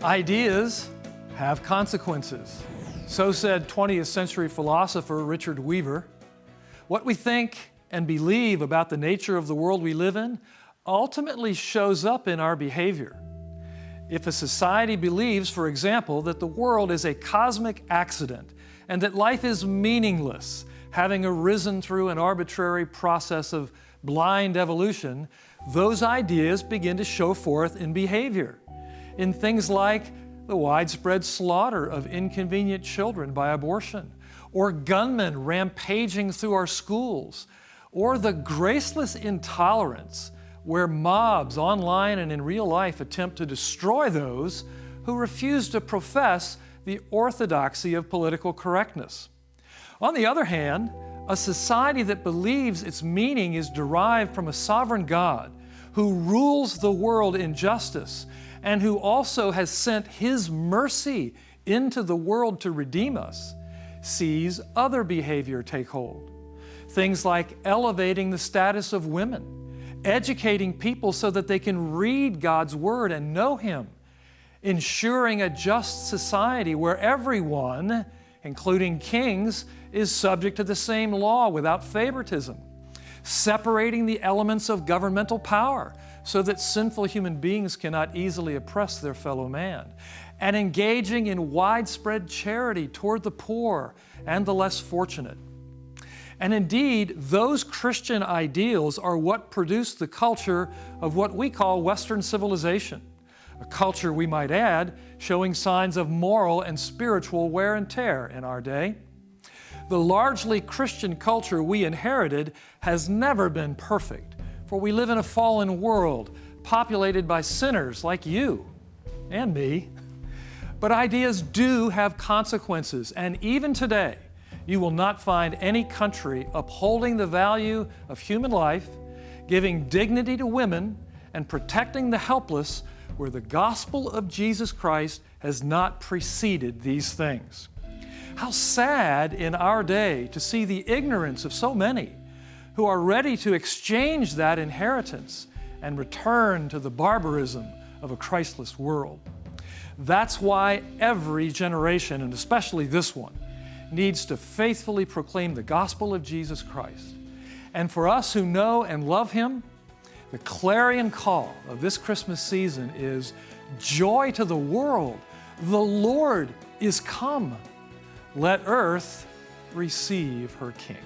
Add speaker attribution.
Speaker 1: Ideas have consequences. So said 20th century philosopher Richard Weaver. What we think and believe about the nature of the world we live in ultimately shows up in our behavior. If a society believes, for example, that the world is a cosmic accident and that life is meaningless, having arisen through an arbitrary process of blind evolution, those ideas begin to show forth in behavior, in things like the widespread slaughter of inconvenient children by abortion, or gunmen rampaging through our schools, or the graceless intolerance where mobs online and in real life attempt to destroy those who refuse to profess the orthodoxy of political correctness. On the other hand, a society that believes its meaning is derived from a sovereign God who rules the world in justice and who also has sent His mercy into the world to redeem us, sees other behavior take hold. Things like elevating the status of women, educating people so that they can read God's Word and know Him, ensuring a just society where everyone, including kings, is subject to the same law without favoritism, separating the elements of governmental power so that sinful human beings cannot easily oppress their fellow man, and engaging in widespread charity toward the poor and the less fortunate. And indeed, those Christian ideals are what produced the culture of what we call Western civilization, a culture, we might add, showing signs of moral and spiritual wear and tear in our day. The largely Christian culture we inherited has never been perfect, for we live in a fallen world populated by sinners like you and me. But ideas do have consequences, and even today, you will not find any country upholding the value of human life, giving dignity to women, and protecting the helpless where the gospel of Jesus Christ has not preceded these things. How sad in our day to see the ignorance of so many who are ready to exchange that inheritance and return to the barbarism of a Christless world. That's why every generation, and especially this one, needs to faithfully proclaim the gospel of Jesus Christ. And for us who know and love Him, the clarion call of this Christmas season is joy to the world. The Lord is come. Let earth receive her King.